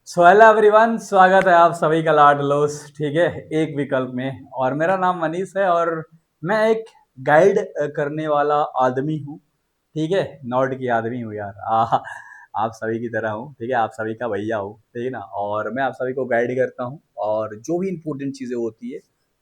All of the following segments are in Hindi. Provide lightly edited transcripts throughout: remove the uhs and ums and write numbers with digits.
सो हेलो एवरीवन, स्वागत है आप सभी का लाडलोस। ठीक है, एक विकल्प में। और मेरा नाम मनीष है और मैं एक गाइड करने वाला आदमी हूँ। ठीक है, नॉट की आदमी हूँ यार। आप सभी की तरह हूँ। ठीक है, आप सभी का भैया हूँ। ठीक है ना। और मैं आप सभी को गाइड करता हूँ और जो भी इंपॉर्टेंट चीज़ें होती है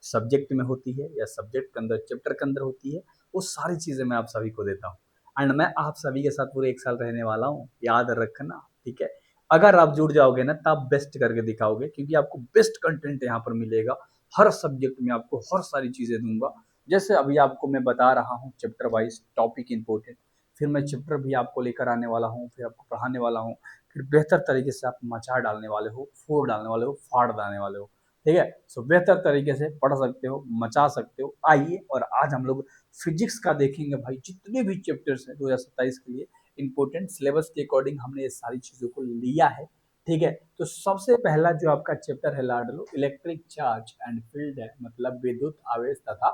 सब्जेक्ट में होती है या सब्जेक्ट के अंदर चैप्टर के अंदर होती है, वो सारी चीज़ें मैं आप सभी को देता हूँ। एंड मैं आप सभी के साथ पूरे 1 साल रहने वाला हूँ, याद रखना। ठीक है, अगर आप जुड़ जाओगे ना तब बेस्ट करके दिखाओगे, क्योंकि आपको बेस्ट कंटेंट यहाँ पर मिलेगा। हर सब्जेक्ट में आपको हर सारी चीजें दूंगा। जैसे अभी आपको मैं बता रहा हूँ चैप्टर वाइज टॉपिक इंपोर्टेंट, फिर मैं चैप्टर भी आपको लेकर आने वाला हूँ, फिर आपको पढ़ाने वाला हूँ। फिर बेहतर तरीके से आप मचा डालने वाले हो, फोड़ डालने वाले हो, फाड़ डालने वाले हो। ठीक है, सो बेहतर तरीके से पढ़ सकते हो, मचा सकते हो। आइए, और आज हम लोग फिजिक्स का देखेंगे भाई। जितने भी चैप्टर्स हैं 2027 के लिए इंपोर्टेंट सिलेबस के अकॉर्डिंग हमने ये सारी चीजों को लिया है। ठीक है, तो सबसे पहला जो आपका चैप्टर है लाडलो, इलेक्ट्रिक चार्ज एंड फील्ड है, मतलब विद्युत आवेश तथा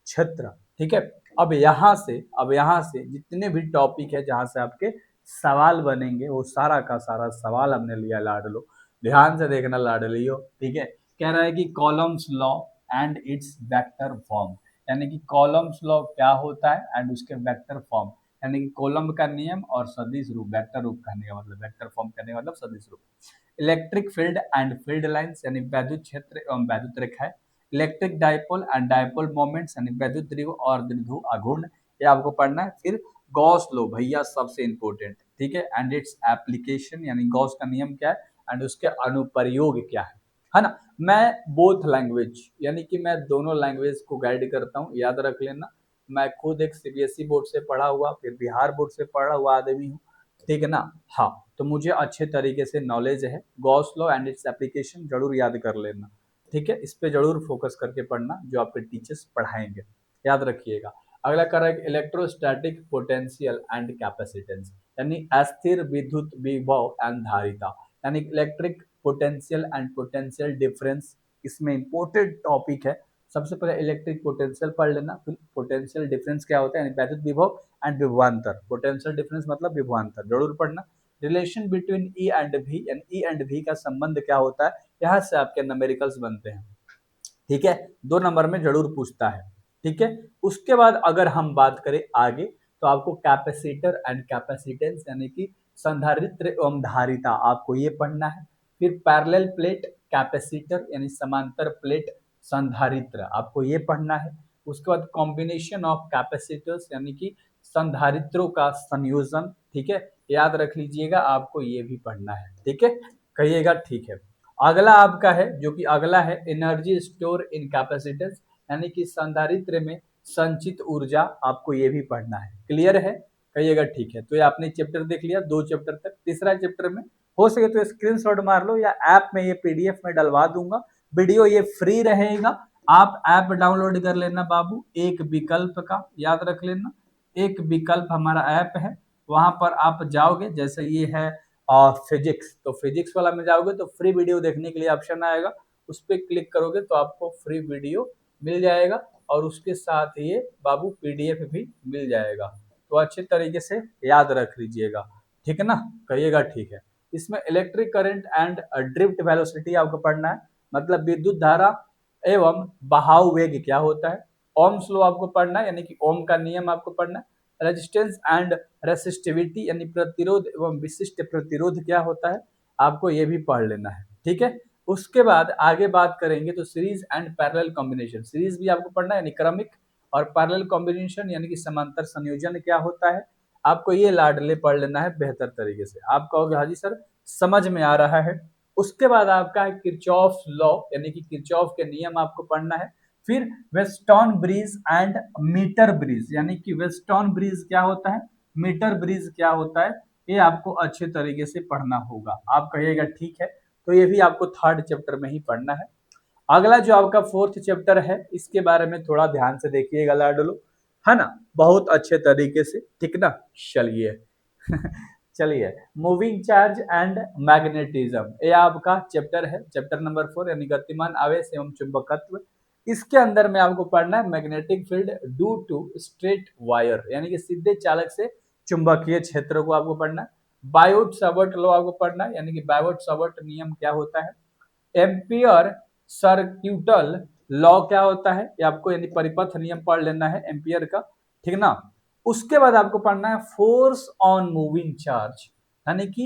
क्षेत्र। ठीक है, अब यहाँ से जितने भी टॉपिक है जहां से आपके सवाल बनेंगे, वो सारा का सारा सवाल हमने लिया लाडलो। ध्यान से देखना लाडलियो। ठीक है, कह रहा है कि columns law and it's vector form, यानी कि कॉलम्स लॉ क्या होता है एंड उसके वेक्टर फॉर्म, यानी कि कोलम्ब का नियम और सदिश रूप, वेक्टर रूप कहने का मतलब, वेक्टर फॉर्म कहने का मतलब सदिश रूप। Electric field and field lines, यानी वैद्युत क्षेत्र एवं वैद्युत रेखाएं। Electric dipole and dipole moments, यानी वैद्युत द्विध्रुव और द्विध्रुव आघूर्ण, ये आपको पढ़ना है। फिर गॉस लो भैया, सबसे इंपॉर्टेंट। ठीक है, एंड इट्स एप्लीकेशन, यानी गॉस का नियम क्या है एंड उसके अनुप्रयोग क्या है ना। मैं बोथ लैंग्वेज, यानी कि मैं दोनों लैंग्वेज को गाइड करता हूँ, याद रख लेना। मैं खुद एक सीबीएसई बोर्ड से पढ़ा हुआ, फिर बिहार बोर्ड से पढ़ा हुआ आदमी हूँ। ठीक है ना। हाँ, तो मुझे अच्छे तरीके से नॉलेज है। Gauss law and its application जरूर याद कर लेना। ठीक है, इस पे जरूर फोकस करके पढ़ना, जो आपके टीचर्स पढ़ाएंगे, याद रखिएगा। अगला कर रहा है इलेक्ट्रोस्टैटिक पोटेंशियल एंड कैपेसिटेंस, यानी अस्थिर विद्युत विभव एंड धारिता, यानी electric potential and potential difference. इसमें इंपॉर्टेंट टॉपिक है। सबसे पहले इलेक्ट्रिक पोटेंशियल पढ़ लेना, फिर पोटेंशियल डिफरेंस क्या होता है, यानी वैद्युत विभव एंड विभवांतर। पोटेंशियल डिफरेंस मतलब विभवांतर, जरूर पढ़ना। Relation between E and V, यानी ई एंड वी का संबंध क्या होता है, यहाँ से आपके न्यूमेरिकल्स बनते हैं। ठीक है, 2 नंबर में जरूर पूछता है। ठीक है, उसके बाद अगर हम बात करें आगे, तो आपको कैपेसिटर एंड कैपेसिटेंस, यानी कि संधारित्र एवं धारिता, आपको ये पढ़ना है। फिर पैरेलल प्लेट कैपेसिटर, यानी समांतर प्लेट संधारित्र, आपको ये पढ़ना है। उसके बाद कॉम्बिनेशन ऑफ कैपेसिटर्स, यानी कि संधारित्रों का संयोजन। ठीक है, याद रख लीजिएगा, आपको ये भी पढ़ना है। ठीक है, कहिएगा ठीक है। अगला आपका है, जो कि अगला है एनर्जी स्टोर इन कैपेसिटेंस, यानी कि संधारित्र में संचित ऊर्जा, आपको ये भी पढ़ना है। क्लियर है, कहिएगा ठीक है। तो ये आपने चैप्टर देख लिया 2 चैप्टर तक। तीसरा चैप्टर में हो सके तो स्क्रीनशॉट मार लो, या ऐप में ये पीडीएफ में डलवा दूंगा। वीडियो ये फ्री रहेगा, आप ऐप डाउनलोड कर लेना बाबू, एक विकल्प का, याद रख लेना। एक विकल्प हमारा ऐप है, वहां पर आप जाओगे, जैसे ये है फिजिक्स, तो फिजिक्स वाला में जाओगे तो फ्री वीडियो देखने के लिए ऑप्शन आएगा, उस पर क्लिक करोगे तो आपको फ्री वीडियो मिल जाएगा, और उसके साथ ये बाबू पीडीएफ भी मिल जाएगा। तो अच्छे तरीके से याद रख लीजिएगा। ठीक है ना, कहिएगा ठीक है। इसमें electric current and drift velocity आपको पढ़ना है, मतलब विद्युत धारा एवं बहाव वेग क्या होता है। ओम्स लॉ आपको पढ़ना है, यानी कि ओम का नियम आपको पढ़ना है। रेजिस्टेंस एंड रेसिस्टिविटी, यानी प्रतिरोध एवं विशिष्ट प्रतिरोध क्या होता है, आपको ये भी पढ़ लेना है। ठीक है, उसके बाद आगे बात करेंगे तो series and parallel combination, series भी आपको पढ़ना है, यानी क्रमिक, और पैरेलल कॉम्बिनेशन यानी कि समांतर संयोजन क्या होता है, आपको ये लाडले पढ़ लेना है बेहतर तरीके से। आप कहोगे हाजी सर समझ में आ रहा है। उसके बाद आपका है किरचॉफ लॉ, यानी कि किरचॉफ के नियम आपको पढ़ना है। फिर western bridge and metre bridge, यानी कि वेस्टर्न ब्रिज क्या होता है, मीटर ब्रिज क्या होता है, ये आपको अच्छे तरीके से पढ़ना होगा। आप कहिएगा ठीक है। तो ये भी आपको 3rd चैप्टर में ही पढ़ना है। अगला जो आपका 4th चैप्टर है, इसके बारे में थोड़ा ध्यान से देखिएगा लाडलो, है ना, बहुत अच्छे तरीके से। ठीक ना, चलिए। चलिए, मूविंग चार्ज एंड मैग्नेटिज्म, ये आपका चैप्टर है, चैप्टर नंबर 4, यानी गतिमान आवेश एवं चुंबकत्व। इसके अंदर में आपको पढ़ना है magnetic field due to straight wire, यानी कि सीधे चालक से चुंबकीय क्षेत्र को आपको पढ़ना है। बायोट सावर्ट लॉ आपको पढ़ना है, यानी कि बायोट सावर्ट नियम क्या होता है। एम्पियर सर्क्यूटल लॉ क्या होता है, ये आपको यानी परिपथ नियम पढ़ लेना है एम्पियर का, ठीक ना। उसके बाद आपको पढ़ना है फोर्स ऑन मूविंग चार्ज, यानी कि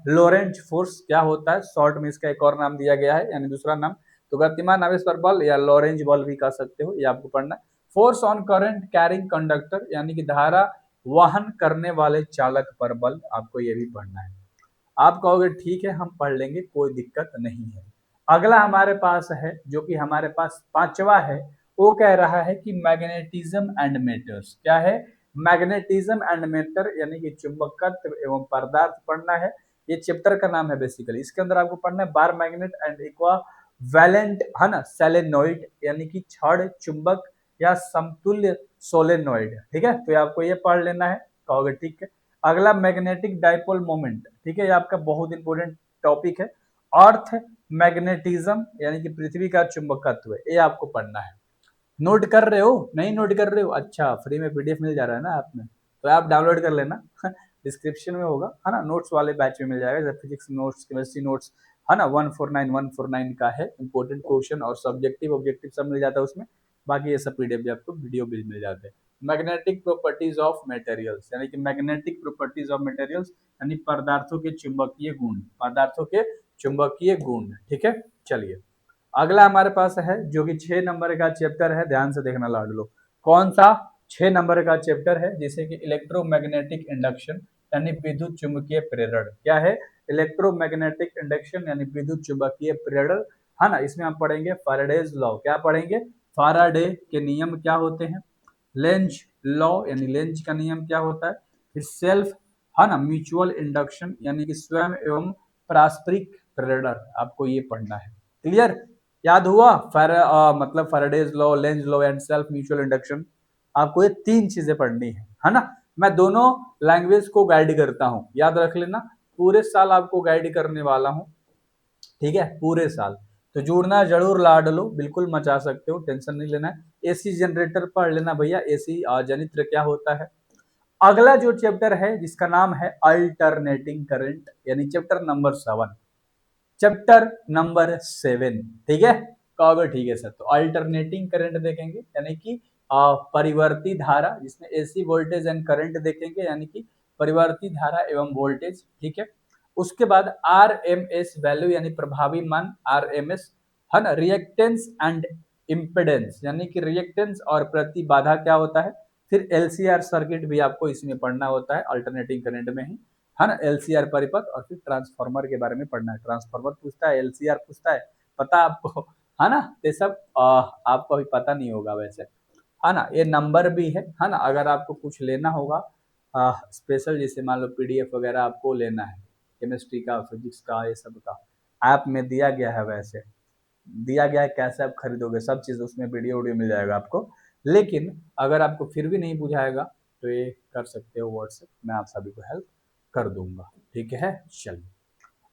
लोरेंट फोर्स क्या होता है, शॉर्ट में इसका एक और नाम दिया गया है, यानी दूसरा नाम तो गतिमान आवेश पर बल या लॉरेंज बल भी कह सकते हो, ये आपको पढ़ना है। Force on current carrying conductor, यानी कि धारा वहन करने वाले चालक पर बल, आपको ये भी पढ़ना है। आप कहोगे ठीक है हम पढ़ लेंगे, कोई दिक्कत नहीं है। अगला हमारे पास है, जो कि हमारे पास पांचवा है, वो कह रहा है कि मैग्नेटिज्म एंड मेटर्स, क्या है, मैग्नेटिज्म एंड मेटर, यानी कि चुंबकत्व एवं पदार्थ पढ़ना है। ये चैप्टर का नाम है बेसिकली। इसके अंदर आपको पढ़ना है bar magnet and equivalent, है ना, सेलेनोइड, यानी कि छड़ चुंबक या समतुल्य सोलेनोइड, ठीक है। तो आपको ये पढ़ लेना है, कहोगे ठीक है। अगला मैग्नेटिक डाइपोल मोमेंट, ठीक है, ये आपका बहुत इंपॉर्टेंट टॉपिक है। अर्थ मैग्नेटिज्म, यानी कि पृथ्वी का चुंबकत्व, ये आपको पढ़ना है। नोट कर रहे हो, नहीं नोट कर रहे हो, अच्छा फ्री में पीडीएफ मिल जा रहा है ना आप में, तो आप डाउनलोड कर लेना डिस्क्रिप्शन में होगा, है ना, नोट्स वाले बैच में मिल जाएगा, जैसे फिजिक्स नोट्स, केमिस्ट्री नोट्स, है ना, 149 का है इंपॉर्टेंट क्वेश्चन, और सब्जेक्टिव ऑब्जेक्टिव सब मिल जाता है उसमें। बाकी ये सब पीडीएफ भी आपको वीडियो भी मिल जाते हैं। मैग्नेटिक प्रॉपर्टीज ऑफ मटेरियल्स, यानी कि मैग्नेटिक प्रॉपर्टीज ऑफ मटेरियल्स, यानी पदार्थों के चुंबकीय गुण, पदार्थों के चुंबकीय गुण, ठीक है। चलिए अगला हमारे पास है, जो कि 6 नंबर का चैप्टर है, ध्यान से देखना लाडलो, कौन सा, 6 नंबर का चैप्टर है, जिसे कि इलेक्ट्रोमैग्नेटिक इंडक्शन, यानी विद्युत चुंबकीय प्रेरण, क्या है, इलेक्ट्रोमैग्नेटिक इंडक्शन यानी विद्युत चुंबकीय प्रेरण, है ना। इसमें हम पढ़ेंगे फैराडेज लॉ, क्या पढ़ेंगे, फैराडे के नियम क्या होते हैं, लेंज लॉ यानी लेंज का नियम क्या होता है, फिर सेल्फ, है ना, म्यूचुअल इंडक्शन, यानी कि स्वयं एवं पारस्परिक प्रेरण, आपको ये पढ़ना है। क्लियर, याद हुआ, मतलब Faraday's law, Lenz law and self mutual induction, आपको ये 3 चीजें पढ़नी है ना। मैं दोनों लैंग्वेज को गाइड करता हूं, याद रख लेना, पूरे साल आपको गाइड करने वाला हूं, ठीक है, पूरे साल। तो जुड़ना जरूर लाडलो, बिल्कुल मचा सकते हो, टेंशन नहीं लेना है। एसी जनरेटर पढ़ लेना भैया, एसी जनित्र क्या होता है। अगला जो चैप्टर है जिसका नाम है अल्टरनेटिंग करंट, यानी चैप्टर नंबर 7, चैप्टर नंबर 7, ठीक है, कहोगे ठीक है सर। तो अल्टरनेटिंग करंट देखेंगे, यानी कि परिवर्ती धारा, जिसमें एसी वोल्टेज एंड करंट देखेंगे, यानी कि परिवर्ती धारा एवं वोल्टेज, ठीक है। उसके बाद आर एम एस वैल्यू, यानी प्रभावी मान, आर एम एस, है ना, रिएक्टेंस एंड इम्पेडेंस, यानी कि रिएक्टेंस और प्रतिबाधा क्या होता है। फिर एलसीआर सर्किट भी आपको इसमें पढ़ना होता है अल्टरनेटिंग करंट में ही, है ना, एलसीआर परिपथ, और फिर ट्रांसफार्मर के बारे में पढ़ना है, ट्रांसफार्मर पूछता है, एलसीआर पूछता है, पता आपको, है ना, ये सब आपको अभी पता नहीं होगा वैसे, है ना। ये नंबर भी है ना, अगर आपको कुछ लेना होगा स्पेशल, जैसे मान लो पीडीएफ वगैरह आपको लेना है केमिस्ट्री का, फिजिक्स का, ये सब का ऐप में दिया गया है, वैसे दिया गया है, कैसे आप खरीदोगे, सब चीज उसमें वीडियो वीडियो मिल जाएगा आपको। लेकिन अगर आपको फिर भी नहीं बुझाएगा तो ये कर सकते हो व्हाट्सएप, मैं आप सभी को हेल्प कर दूंगा, ठीक है। चलिए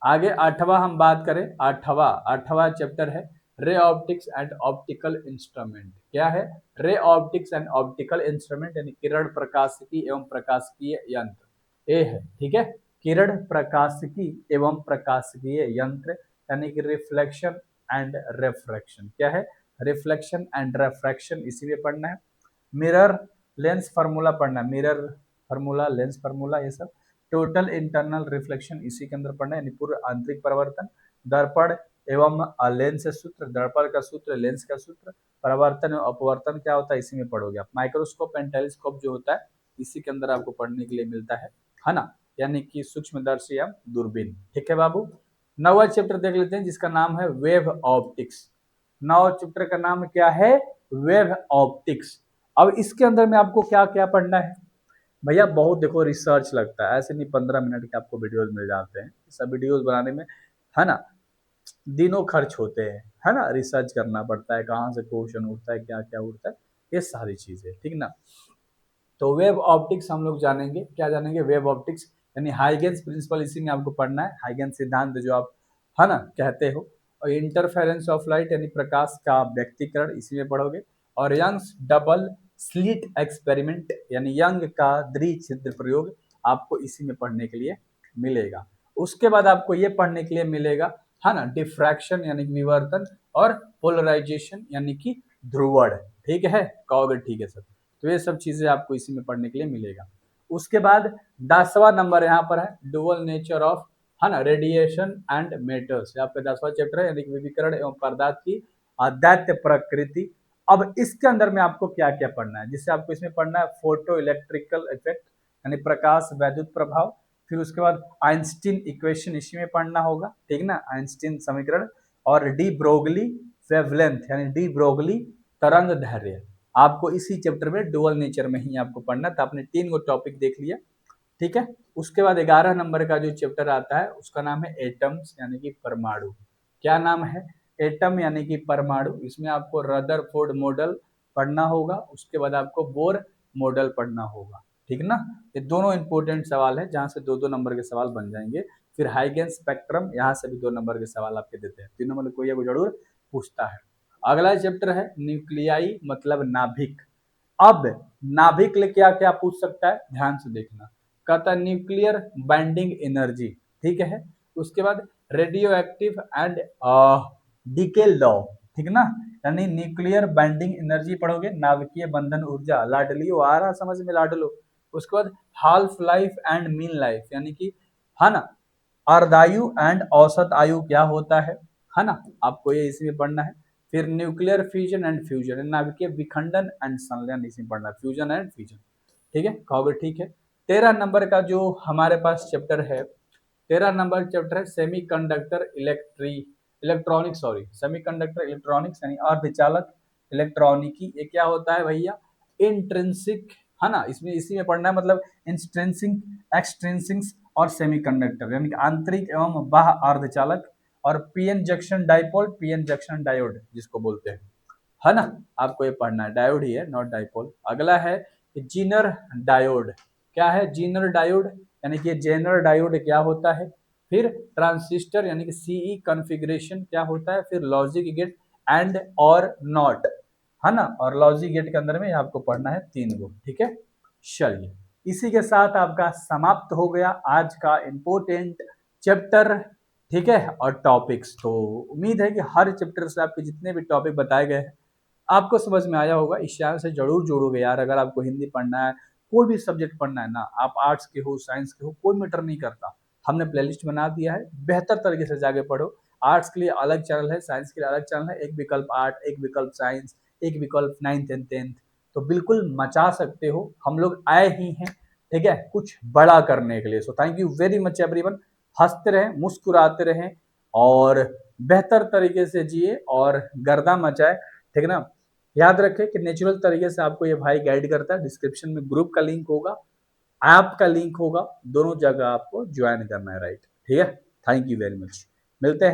आगे आठवां हम बात करें, आठवां चैप्टर है ray optics and optical instrument, क्या है, ray optics and optical instrument, यानी किरण प्रकाशिकी एवं प्रकाशिकीय यंत्र, ये है, ठीक है, किरण प्रकाशिकी एवं प्रकाशिकीय यंत्र, यानी कि रिफ्लेक्शन एंड रिफ्रैक्शन, क्या है, रिफ्लेक्शन एंड रिफ्रैक्शन, इसी में पढ़ना है। मिरर लेंस फार्मूला पढ़ना है, मिरर फार्मूला, लेंस फार्मूला, ये सब। टोटल इंटरनल रिफ्लेक्शन इसी के अंदर पढ़ना है, यानी पूर्ण आंतरिक परिवर्तन, दर्पण एवं लेंस सूत्र, दर्पण का सूत्र, लेंस का सूत्र, परावर्तन एवं अपवर्तन क्या होता है, इसी में पढ़ोगे आप। माइक्रोस्कोप एंड टेलीस्कोप जो होता है इसी के अंदर आपको पढ़ने के लिए मिलता है ना, यानी कि सूक्ष्मदर्शी एवं दूरबीन, ठीक है बाबू। नौवां चैप्टर देख लेते हैं, जिसका नाम है वेव ऑप्टिक्स। नौ चैप्टर का नाम क्या है, वेव ऑप्टिक्स। अब इसके अंदर में आपको क्या क्या पढ़ना है भैया, बहुत देखो रिसर्च लगता है, ऐसे नहीं 15 मिनट के आपको वीडियोस मिल जाते हैं, सब वीडियोस बनाने में, है ना, दिनों खर्च होते हैं, है ना, रिसर्च करना पड़ता है, कहाँ से क्वेश्चन उठता है, क्या क्या उठता है, ये सारी चीजें, ठीक ना। तो वेव ऑप्टिक्स हम लोग जानेंगे, क्या जानेंगे, वेव ऑप्टिक्स, यानी हाइगेंस प्रिंसिपल, इसी में आपको पढ़ना है, हाइगेंस सिद्धांत जो आप, है ना, कहते हो। और इंटरफेरेंस ऑफ लाइट, यानी प्रकाश का व्यक्तिकरण, इसी में पढ़ोगे। और यंग्स डबल स्लिट एक्सपेरिमेंट, यानी यंग का द्विछिद्र प्रयोग, आपको इसी में पढ़ने के लिए मिलेगा। उसके बाद आपको ये पढ़ने के लिए मिलेगा, है ना, डिफ्रैक्शन यानी कि विवर्तन और पोलराइजेशन यानी कि ध्रुवण। ठीक है, कहोगे ठीक है सर। तो ये सब चीजें आपको इसी में पढ़ने के लिए मिलेगा। उसके बाद 10वां नंबर यहाँ पर है डुअल नेचर ऑफ, है ना, रेडिएशन एंड मेटर्स। आपका 10वां चैप्टर है यानी कि विकिरण एवं पदार्थ की अदैत्य प्रकृति। अब इसके अंदर में आपको क्या क्या पढ़ना है, जिससे आपको इसमें पढ़ना है फोटो इलेक्ट्रिकल इफेक्ट यानी प्रकाश वैद्युत प्रभाव। फिर उसके बाद आइंस्टीन इक्वेशन इसी में पढ़ना होगा, ठीक ना, आइंस्टीन समीकरण। और डी ब्रोगली वेवलेंथ यानी डी ब्रोगली तरंग दैर्ध्य आपको इसी चैप्टर में डुअल नेचर में ही आपको पढ़ना। तो आपने 3 गो टॉपिक देख लिया, ठीक है। उसके बाद 11 नंबर का जो चैप्टर आता है उसका नाम है एटम्स यानी कि परमाणु। क्या नाम है? एटम यानी कि परमाणु। इसमें आपको रदरफोर्ड मॉडल पढ़ना होगा, उसके बाद आपको बोर मॉडल पढ़ना होगा, ठीक ना। ये दोनों इंपॉर्टेंट सवाल है जहां से 2-2 नंबर के सवाल बन जाएंगे। फिर हाइगेंस स्पेक्ट्रम, यहाँ से भी 2 नंबर के सवाल आपके देते हैं, 3 नंबर कोई जरूर पूछता है। अगला चैप्टर है न्यूक्लियाई मतलब नाभिक। अब नाभिक ले क्या क्या पूछ सकता है, ध्यान से देखना। कहता है न्यूक्लियर बाइंडिंग एनर्जी, ठीक है। उसके बाद radioactive and decay law, ठीक ना, यानी न्यूक्लियर बाइंडिंग एनर्जी पढ़ोगे, नाभिकीय बंधन ऊर्जा, लाडलियो आ रहा समझ में, लाडलो। उसके बाद half life and mean life यानी कि, है ना, अर्धायु एंड औसत आयु क्या होता है ना, आपको ये इसी में पढ़ना है। फिर न्यूक्लियर फ्यूजन एंड फ्यूजन, नाभिकीय विखंडन एंड संलयन इसमें पढ़ना है, फ्यूजन एंड फ्यूजन, ठीक है, कहोगे ठीक है। 13 नंबर का जो हमारे पास चैप्टर है, 13 नंबर चैप्टर है semiconductor electronics, sorry, semiconductor electronics यानी अर्धचालक इलेक्ट्रॉनिकी। ये क्या होता है भैया? इंट्रिंसिक, है ना, इसमें इसी में पढ़ना है, मतलब इंट्रिंसिक, एक्सट्रिंसिक और सेमीकंडक्टर यानी कि आंतरिक एवं बाह्य अर्धचालक। और PN junction dipole, PN junction diode जिसको बोलते हैं, है ना, आपको ये पढ़ना है, डायोड ही है नॉट डाइपोल। अगला है जीनर डायोड। क्या है जीनर डायोड? यानी कि जेनर डायोड क्या होता है। फिर ट्रांसिस्टर यानी कि सीई कॉन्फ़िगरेशन क्या होता है। फिर लॉजिक गेट एंड और नॉट, है ना, और लॉजिक गेट के अंदर में आपको पढ़ना है 3 गो, ठीक है। चलिए, इसी के साथ आपका समाप्त हो गया आज का इंपोर्टेंट चैप्टर, ठीक है, और टॉपिक्स। तो उम्मीद है कि हर चैप्टर से आपके जितने भी टॉपिक बताए गए हैं आपको समझ में आया होगा। इस चैनल से जरूर जुड़ोगे यार। अगर आपको हिंदी पढ़ना है, कोई भी सब्जेक्ट पढ़ना है ना, आप आर्ट्स के हो, साइंस के हो, कोई मैटर नहीं करता, हमने प्लेलिस्ट बना दिया है, बेहतर तरीके से जाके पढ़ो। आर्ट्स के लिए अलग चैनल है, साइंस के लिए अलग चैनल है, एक विकल्प आर्ट, एक विकल्प साइंस, एक विकल्प 9th एंड 10th। तो बिल्कुल मचा सकते हो, हम लोग आए ही हैं, ठीक है, कुछ बड़ा करने के लिए। So thank you very much everyone. हंसते रहें, मुस्कुराते रहें और बेहतर तरीके से जिए और गर्दा मचाए, ठीक है ना। याद रखें कि नेचुरल तरीके से आपको ये भाई गाइड करता है। डिस्क्रिप्शन में ग्रुप का लिंक होगा, ऐप का लिंक होगा, दोनों जगह आपको ज्वाइन करना है, राइट, ठीक है। थैंक यू वेरी मच, मिलते हैं।